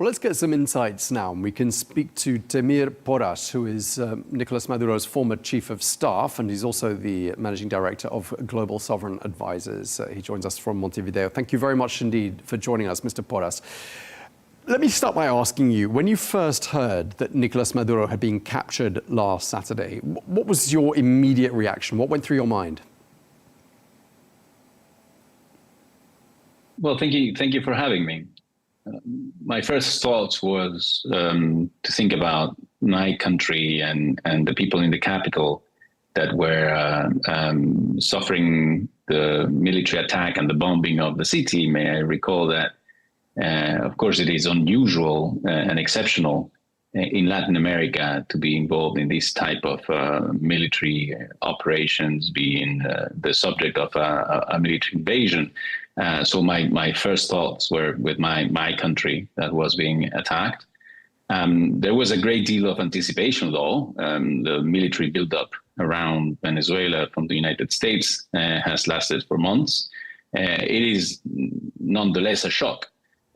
Well, let's get some insights now. We can speak to Temir Porras, who is Nicolás Maduro's former chief of staff, and he's also the managing director of Global Sovereign Advisors. He joins us from Montevideo. Thank you very much indeed for joining us, Mr. Porras. Let me start by asking you, when you first heard that Nicolás Maduro had been captured last Saturday, what was your immediate reaction? What went through your mind? Well, thank you for having me. My first thoughts was to think about my country and the people in the capital that were suffering the military attack and the bombing of the city. May I recall that, of course, it is unusual and exceptional in Latin America to be involved in this type of military operations, being the subject of a military invasion. So my first thoughts were with my country that was being attacked. There was a great deal of anticipation, though. The military buildup around Venezuela from the United States has lasted for months. It is nonetheless a shock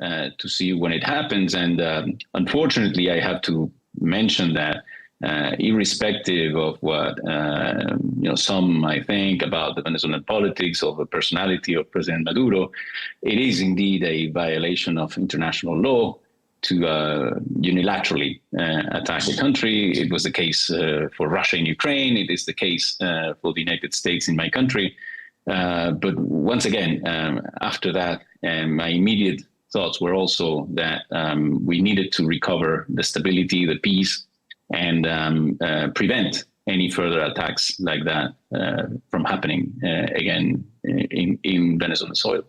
to see when it happens. And unfortunately, I have to mention that irrespective of what some might think about the Venezuelan politics or the personality of President Maduro, it is indeed a violation of international law to unilaterally attack the country. It was the case for Russia in Ukraine. It is the case for the United States in my country. But once again, after that, my immediate thoughts were also that we needed to recover the stability, the peace, and prevent any further attacks like that from happening again in Venezuelan soil.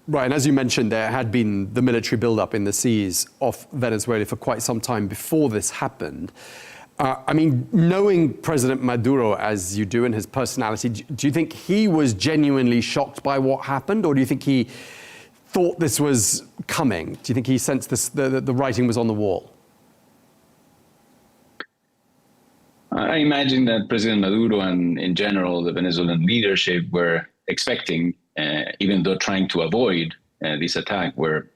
Right, and as you mentioned, there had been the military buildup in the seas off Venezuela for quite some time before this happened. I mean, knowing President Maduro as you do and his personality, do you think he was genuinely shocked by what happened, or do you think he thought this was coming? Do you think he sensed this, the writing was on the wall? I imagine that President Maduro and in general the Venezuelan leadership were expecting, even though trying to avoid this attack, were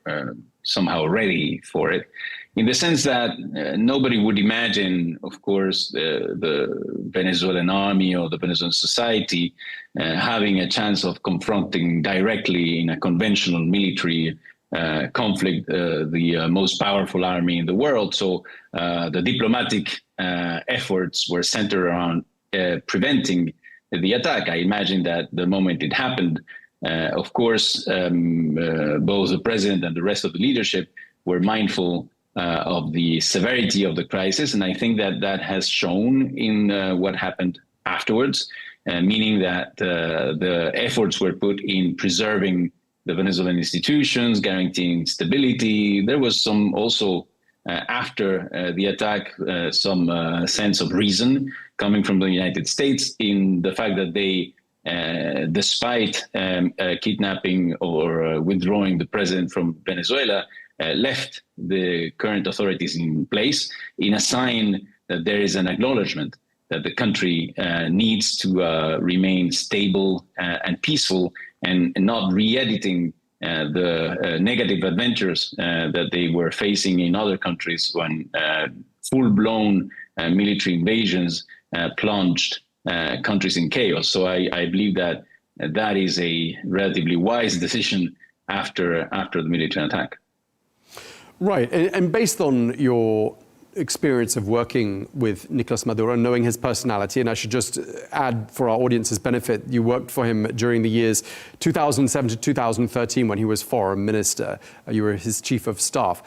somehow ready for it, in the sense that nobody would imagine, of course, the Venezuelan army or the Venezuelan society having a chance of confronting directly in a conventional military conflict the most powerful army in the world. So the diplomatic efforts were centered around preventing the attack. I imagine that the moment it happened, of course, both the president and the rest of the leadership were mindful of the severity of the crisis. And I think that that has shown in what happened afterwards, meaning that the efforts were put in preserving the Venezuelan institutions, guaranteeing stability. There was some also after the attack, some sense of reason coming from the United States in the fact that they, despite kidnapping or withdrawing the president from Venezuela, left the current authorities in place in a sign that there is an acknowledgement that the country needs to remain stable and peaceful, and not re-editing the negative adventures that they were facing in other countries when full-blown military invasions plunged countries in chaos. So I believe that that is a relatively wise decision after the military attack. Right, and based on your experience of working with Nicolás Maduro and knowing his personality, and I should just add for our audience's benefit, you worked for him during the years 2007 to 2013 when he was foreign minister. You were his chief of staff.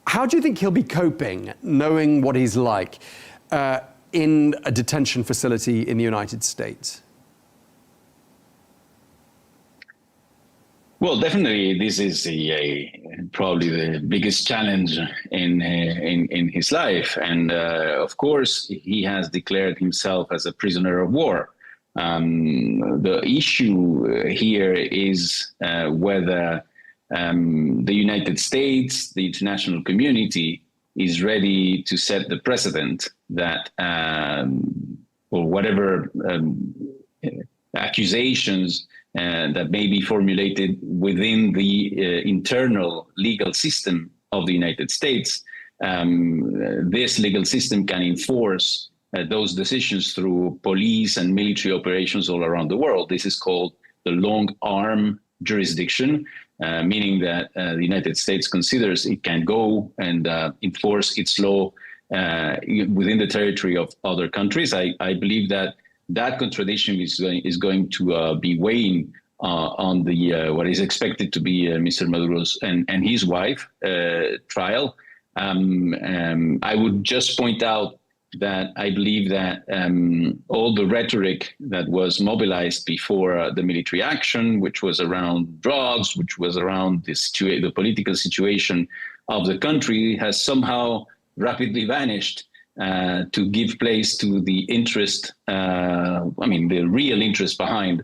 How do you think he'll be coping, knowing what he's like in a detention facility in the United States? Well, definitely, this is probably the biggest challenge in his life, and of course, he has declared himself as a prisoner of war. The issue here is whether the United States, the international community, is ready to set the precedent that, or whatever accusations that may be formulated within the internal legal system of the United States, this legal system can enforce those decisions through police and military operations all around the world. This is called the long arm jurisdiction, meaning that the United States considers it can go and enforce its law within the territory of other countries. I believe that contradiction is going to be weighing on the what is expected to be Mr. Maduro's and his wife trial. I would just point out that I believe that all the rhetoric that was mobilized before the military action, which was around drugs, which was around the political situation of the country, has somehow rapidly vanished to give place to the interest, the real interest behind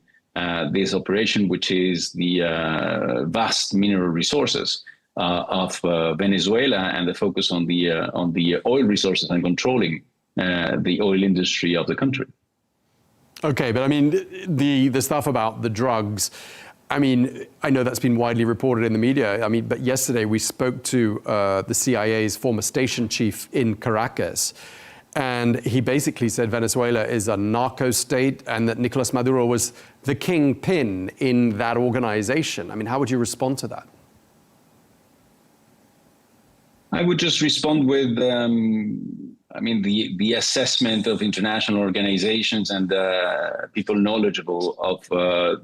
this operation, which is the vast mineral resources of Venezuela and the focus on the oil resources and controlling the oil industry of the country. Okay, but I mean, the stuff about the drugs, I mean, I know that's been widely reported in the media. I mean, but yesterday we spoke to the CIA's former station chief in Caracas, and he basically said Venezuela is a narco state and that Nicolás Maduro was the kingpin in that organization. I mean, how would you respond to that? I would just respond with, the assessment of international organizations and people knowledgeable of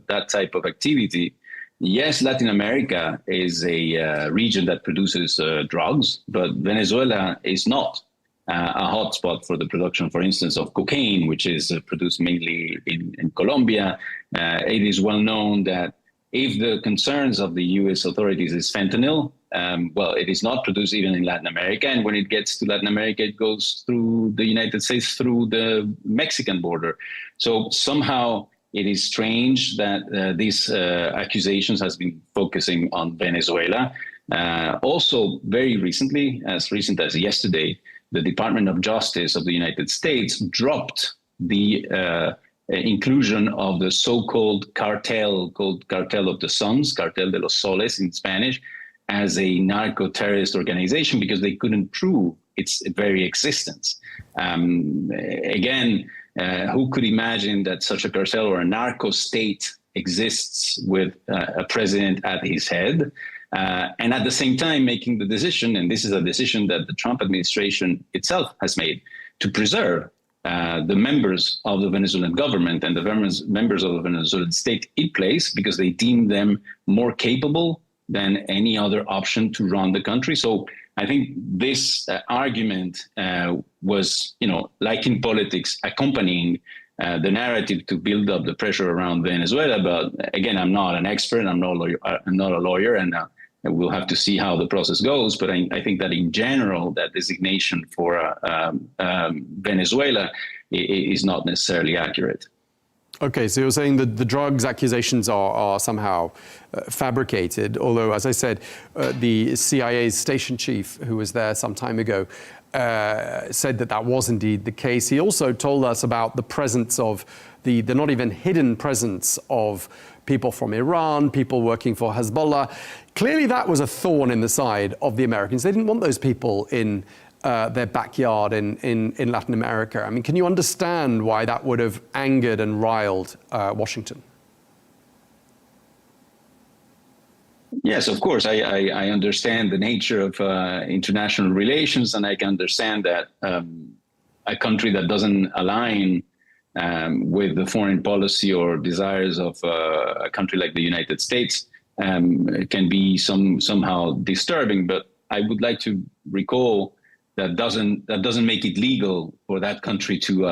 that type of activity. Yes, Latin America is a region that produces drugs, but Venezuela is not a hotspot for the production, for instance, of cocaine, which is produced mainly in Colombia. It is well known that if the concerns of the U.S. authorities is fentanyl, it is not produced even in Latin America. And when it gets to Latin America, it goes through the United States, through the Mexican border. So somehow it is strange that these accusations has been focusing on Venezuela. Also, very recently, as recent as yesterday, the Department of Justice of the United States dropped the inclusion of the so-called cartel, called Cartel of the Suns, Cartel de los Soles in Spanish, as a narco-terrorist organization because they couldn't prove its very existence. Again, who could imagine that such a cartel or a narco state exists with a president at his head, and at the same time making the decision, and this is a decision that the Trump administration itself has made, to preserve the members of the Venezuelan government and the members of the Venezuelan state in place because they deem them more capable than any other option to run the country. So I think this argument was, like in politics, accompanying the narrative to build up the pressure around Venezuela. But again, I'm not an expert. I'm not a lawyer, and we'll have to see how the process goes. But I think that in general, that designation for Venezuela is not necessarily accurate. Okay, so you're saying that the drugs accusations are somehow fabricated, although, as I said, the CIA's station chief, who was there some time ago, said that was indeed the case. He also told us about the presence of the not even hidden presence of people from Iran, people working for Hezbollah. Clearly that was a thorn in the side of the Americans. They didn't want those people in their backyard in Latin America. I mean, can you understand why that would have angered and riled Washington? Yes, of course. I understand the nature of international relations, and I can understand that a country that doesn't align with the foreign policy or desires of a country like the United States can be somehow disturbing. But I would like to recall that doesn't make it legal for that country to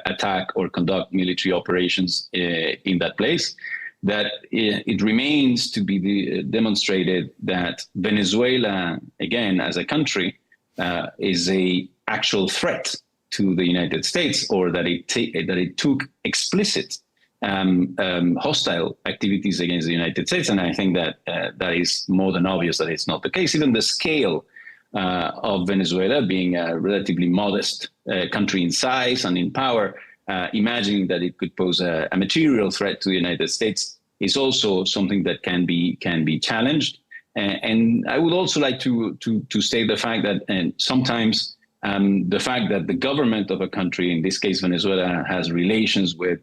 attack or conduct military operations in that place. That it remains to be demonstrated that Venezuela, again, as a country, is a actual threat to the United States, or that it took explicit hostile activities against the United States. And I think that that is more than obvious that it's not the case. Even the scale of Venezuela, being a relatively modest country in size and in power, imagining that it could pose a material threat to the United States is also something that can be challenged. And I would also like to state the fact that sometimes the fact that the government of a country, in this case Venezuela, has relations with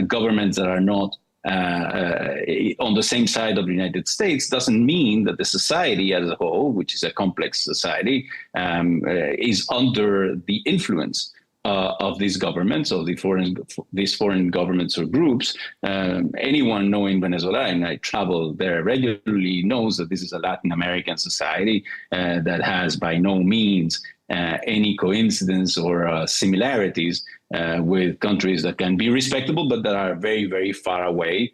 governments that are not on the same side of the United States doesn't mean that the society as a whole, which is a complex society, is under the influence of these governments, of these foreign governments or groups. Anyone knowing Venezuela, and I travel there regularly, knows that this is a Latin American society that has by no means any coincidence or similarities with countries that can be respectable, but that are very, very far away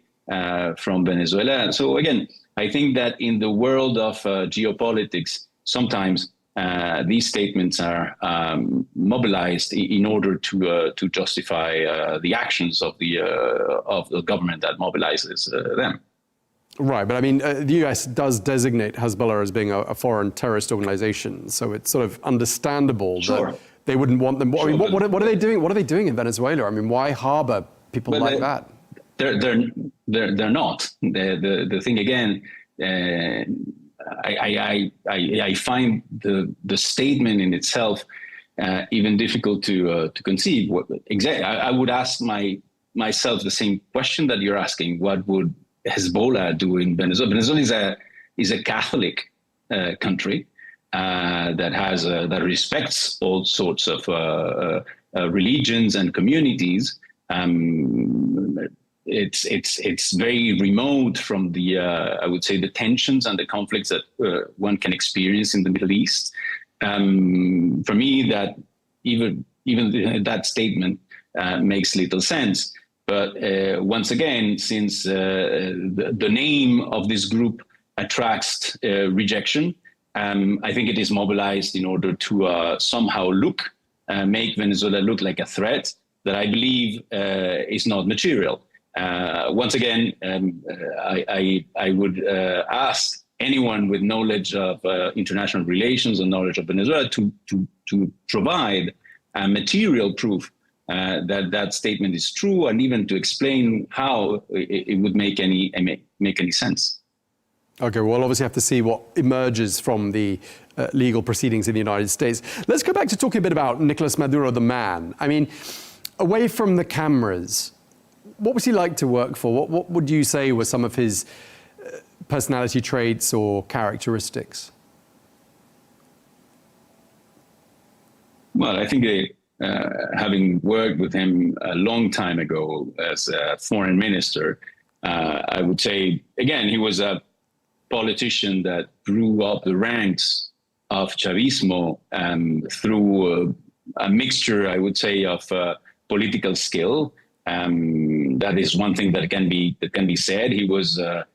from Venezuela. So again, I think that in the world of geopolitics, sometimes these statements are mobilized in order to justify the actions of the government that mobilizes them. Right, but I mean, the US does designate Hezbollah as being a foreign terrorist organization, so it's sort of understandable that they wouldn't want them. I mean, what are they doing? What are they doing in Venezuela? I mean, why harbor people like that? They're not. The thing again, I find the statement in itself even difficult to conceive. Exactly, I would ask myself the same question that you're asking. What would Hezbollah do in Venezuela? Venezuela is a Catholic country that respects all sorts of religions and communities. It's very remote from the I would say the tensions and the conflicts that one can experience in the Middle East. For me, that even that statement makes little sense. But once again, since the name of this group attracts rejection, I think it is mobilized in order to somehow make Venezuela look like a threat that I believe is not material. Once again, I would ask anyone with knowledge of international relations and knowledge of Venezuela to provide material proof that statement is true, and even to explain how it would make any sense. Okay, we'll obviously have to see what emerges from the legal proceedings in the United States. Let's go back to talking a bit about Nicolás Maduro, the man. I mean, away from the cameras, what was he like to work for? What would you say were some of his personality traits or characteristics? Well, I think having worked with him a long time ago as a foreign minister, I would say, again, he was a politician that grew up the ranks of Chavismo through a mixture, I would say, of political skill. That is one thing that can be said. He was a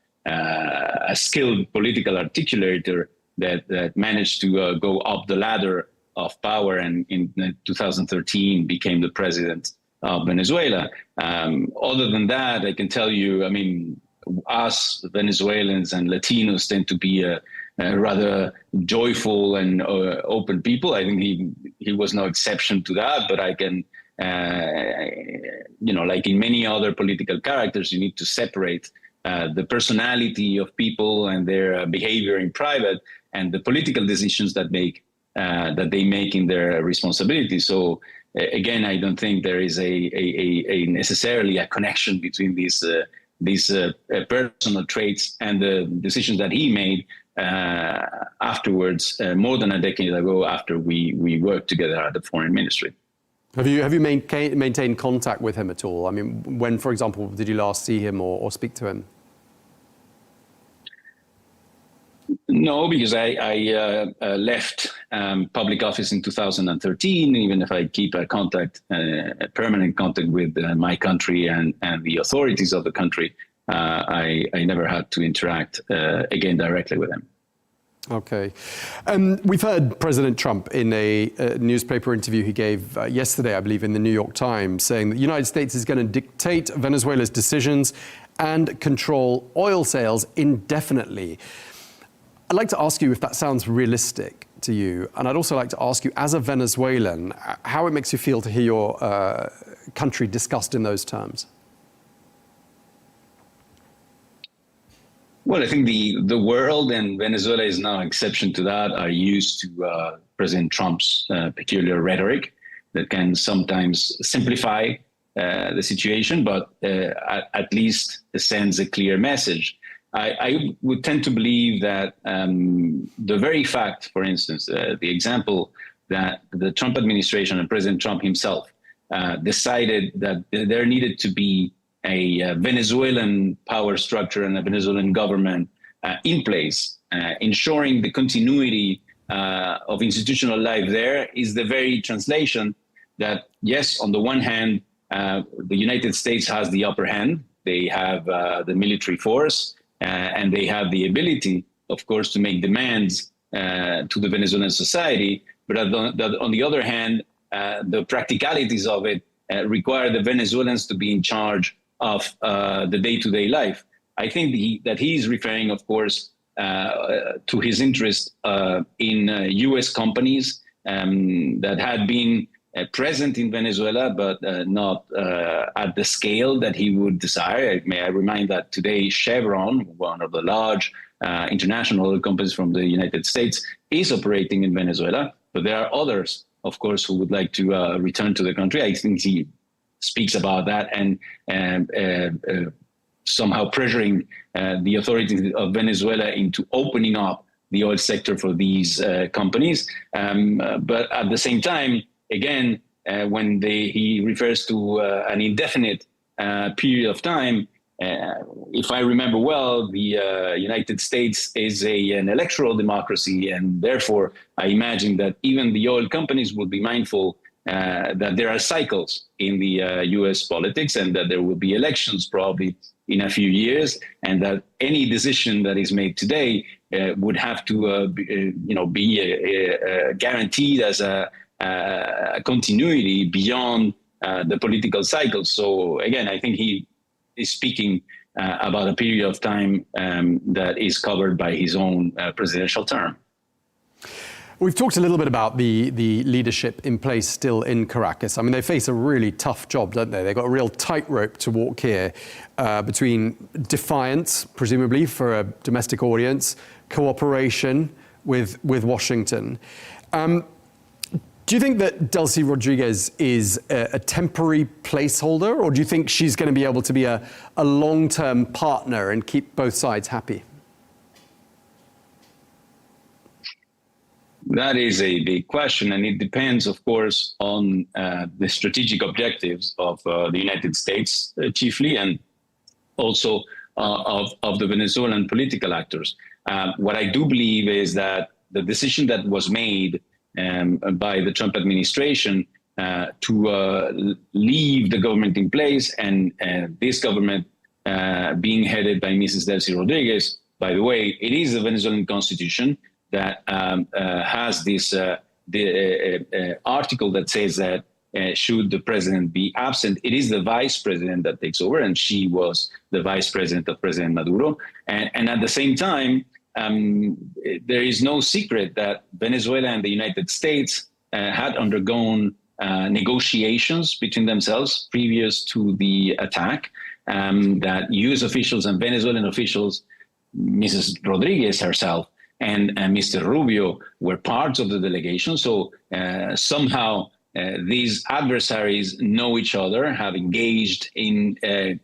skilled political articulator that managed to go up the ladder of power, and in 2013 became the president of Venezuela. Other than that, I can tell you, I mean, us Venezuelans and Latinos tend to be a rather joyful and open people. I think he was no exception to that, but I can, like in many other political characters, you need to separate the personality of people and their behavior in private and the political decisions that they make in their responsibility. So again, I don't think there is a necessarily a connection between these personal traits and the decisions that he made afterwards, more than a decade ago, after we worked together at the foreign ministry. Have you maintained contact with him at all? I mean, when, for example, did you last see him or speak to him? No, because I left public office in 2013. Even if I keep a permanent contact with my country and the authorities of the country, I never had to interact again directly with them. Okay. We've heard President Trump in a newspaper interview he gave yesterday, I believe, in the New York Times, saying that the United States is going to dictate Venezuela's decisions and control oil sales indefinitely. I'd like to ask you if that sounds realistic to you. And I'd also like to ask you, as a Venezuelan, how it makes you feel to hear your country discussed in those terms. Well, I think the world, and Venezuela is no exception to that, are used to President Trump's peculiar rhetoric that can sometimes simplify the situation, but at least sends a clear message. I would tend to believe that the very fact, for instance, the example that the Trump administration and President Trump himself decided that there needed to be a Venezuelan power structure and a Venezuelan government in place, ensuring the continuity of institutional life there, is the very translation that, yes, on the one hand, the United States has the upper hand. They have the military force, and they have the ability, of course, to make demands to the Venezuelan society. But on the other hand, the practicalities of it require the Venezuelans to be in charge of the day-to-day life. I think that he is referring, of course, to his interest in U.S. companies that had been present in Venezuela, but not at the scale that he would desire. May I remind that today Chevron, one of the large international oil companies from the United States, is operating in Venezuela, but there are others, of course, who would like to return to the country. I think he speaks about that and somehow pressuring the authorities of Venezuela into opening up the oil sector for these companies. But at the same time, again, when he refers to an indefinite period of time, if I remember well, the United States is an electoral democracy, and therefore I imagine that even the oil companies will be mindful that there are cycles in the U.S. politics, and that there will be elections probably in a few years, and that any decision that is made today would have to be guaranteed as a continuity beyond the political cycles. So again, I think he is speaking about a period of time that is covered by his own presidential term. We've talked a little bit about the leadership in place still in Caracas. I mean, they face a really tough job, don't they? They've got a real tightrope to walk here between defiance, presumably for a domestic audience, cooperation with Washington. Do you think that Delcy Rodriguez is a temporary placeholder, or do you think she's going to be able to be a long-term partner and keep both sides happy? That is a big question, and it depends, of course, on the strategic objectives of the United States, chiefly, and also of the Venezuelan political actors. What I do believe is that the decision that was made by the Trump administration to leave the government in place, and this government being headed by Mrs. Delcy Rodriguez, by the way, it is the Venezuelan constitution that has this article that says that should the president be absent, it is the vice president that takes over, and she was the vice president of President Maduro. And at the same time, there is no secret that Venezuela and the United States had undergone negotiations between themselves previous to the attack, that U.S. officials and Venezuelan officials, Mrs. Rodriguez herself, and Mr. Rubio were parts of the delegation. So somehow these adversaries know each other, have engaged in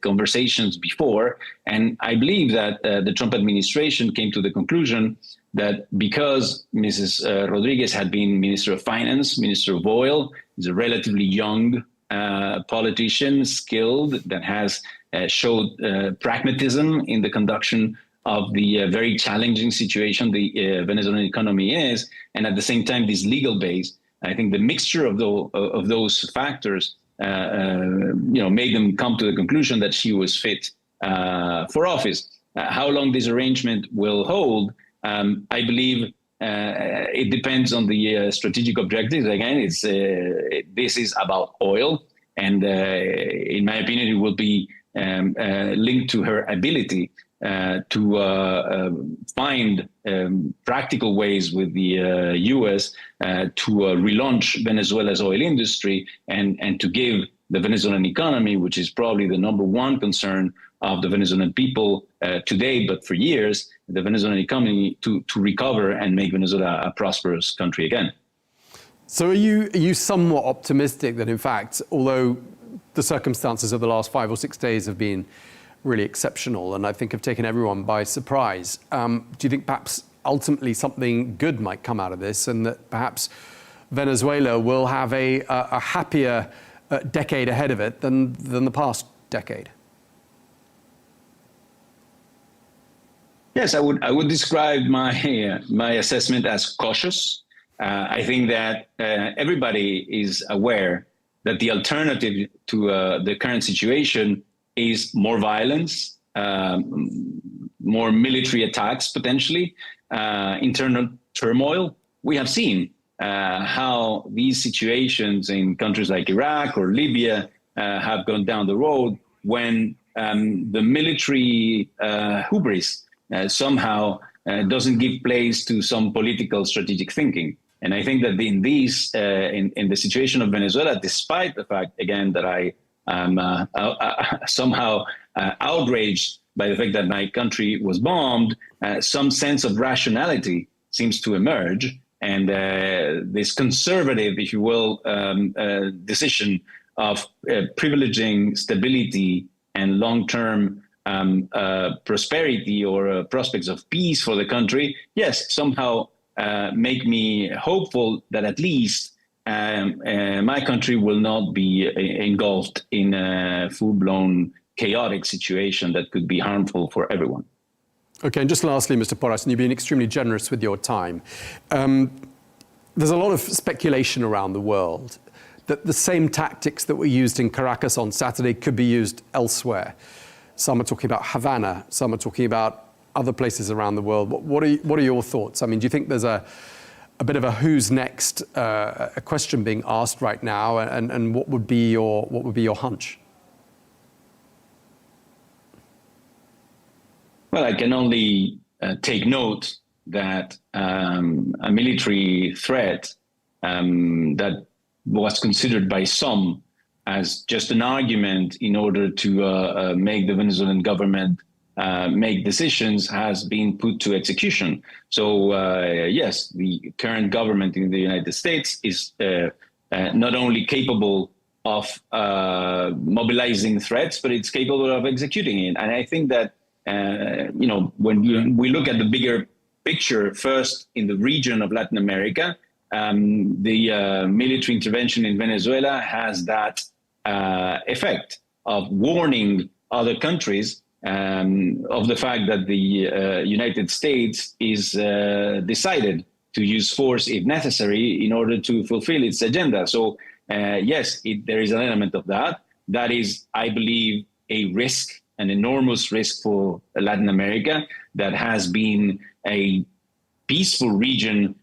conversations before. And I believe that the Trump administration came to the conclusion that because Mrs. Rodriguez had been Minister of Finance, Minister of Oil, is a relatively young politician, skilled, that has showed pragmatism in the conduction of the very challenging situation the Venezuelan economy is, and at the same time this legal base. I think the mixture of those factors, made them come to the conclusion that she was fit for office. How long this arrangement will hold, I believe it depends on the strategic objectives. Again, this is about oil, and in my opinion, it will be linked to her ability to find practical ways with the U.S. To relaunch Venezuela's oil industry and to give the Venezuelan economy, which is probably the number one concern of the Venezuelan people, today, but for years, the Venezuelan economy to recover and make Venezuela a prosperous country again. So are you somewhat optimistic that, in fact, although the circumstances of the last 5 or 6 days have been really exceptional and I think have taken everyone by surprise, do you think perhaps ultimately something good might come out of this and that perhaps Venezuela will have a happier decade ahead of it than the past decade? Yes, I would describe my assessment as cautious. I think that everybody is aware that the alternative to the current situation is more violence, more military attacks potentially, internal turmoil. We have seen how these situations in countries like Iraq or Libya have gone down the road when the military hubris somehow doesn't give place to some political strategic thinking. And I think that in the situation of Venezuela, despite the fact, again, that I am somehow outraged by the fact that my country was bombed, some sense of rationality seems to emerge. And this conservative, if you will, decision of privileging stability and long-term prosperity or prospects of peace for the country, yes, somehow make me hopeful that at least my country will not be engulfed in a full-blown chaotic situation that could be harmful for everyone. Okay, and just lastly, Mr. Porras, and you've been extremely generous with your time. There's a lot of speculation around the world that the same tactics that were used in Caracas on Saturday could be used elsewhere. Some are talking about Havana, some are talking about other places around the world. What are your thoughts? I mean, do you think there's a bit of a who's next a question being asked right now, and what would be your hunch? Well, I can only take note that a military threat that was considered by some as just an argument in order to make the Venezuelan government make decisions has been put to execution. So yes, the current government in the United States is not only capable of mobilizing threats, but it's capable of executing it. And I think that when we look at the bigger picture, first in the region of Latin America, the military intervention in Venezuela has that effect of warning other countries of the fact that the United States is decided to use force if necessary in order to fulfill its agenda. So yes, there is an element of that. That is, I believe, a risk, an enormous risk for Latin America that has been a peaceful region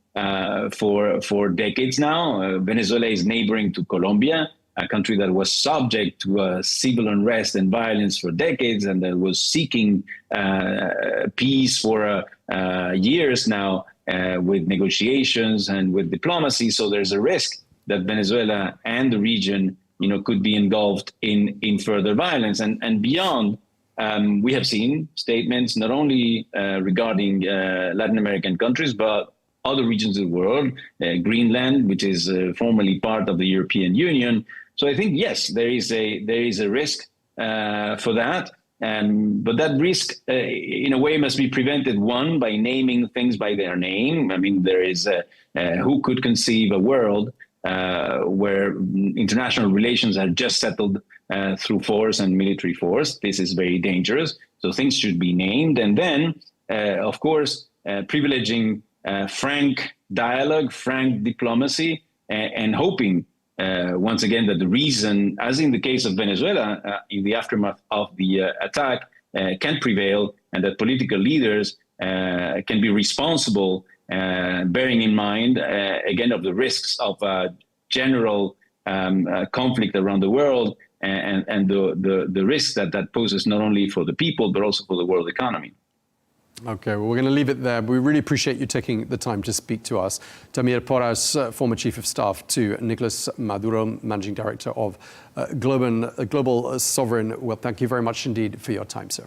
for decades now. Venezuela is neighboring to Colombia, a country that was subject to civil unrest and violence for decades and that was seeking peace for years now with negotiations and with diplomacy. So there's a risk that Venezuela and the region could be engulfed in further violence. And beyond, we have seen statements not only regarding Latin American countries, but other regions of the world, Greenland, which is formerly part of the European Union. So I think, yes, there is a risk for that. But that risk, in a way, must be prevented, one, by naming things by their name. I mean, there is who could conceive a world where international relations are just settled through force and military force. This is very dangerous. So things should be named. And then, of course, privileging frank dialogue, frank diplomacy, and hoping, once again, that the reason, as in the case of Venezuela, in the aftermath of the attack, can prevail, and that political leaders can be responsible, bearing in mind, again, of the risks of general conflict around the world, and the risks that poses not only for the people, but also for the world economy. Okay, well, we're going to leave it there. We really appreciate you taking the time to speak to us. Temir Porras, former Chief of Staff to Nicolás Maduro, Managing Director of Global Sovereign. Well, thank you very much indeed for your time, sir.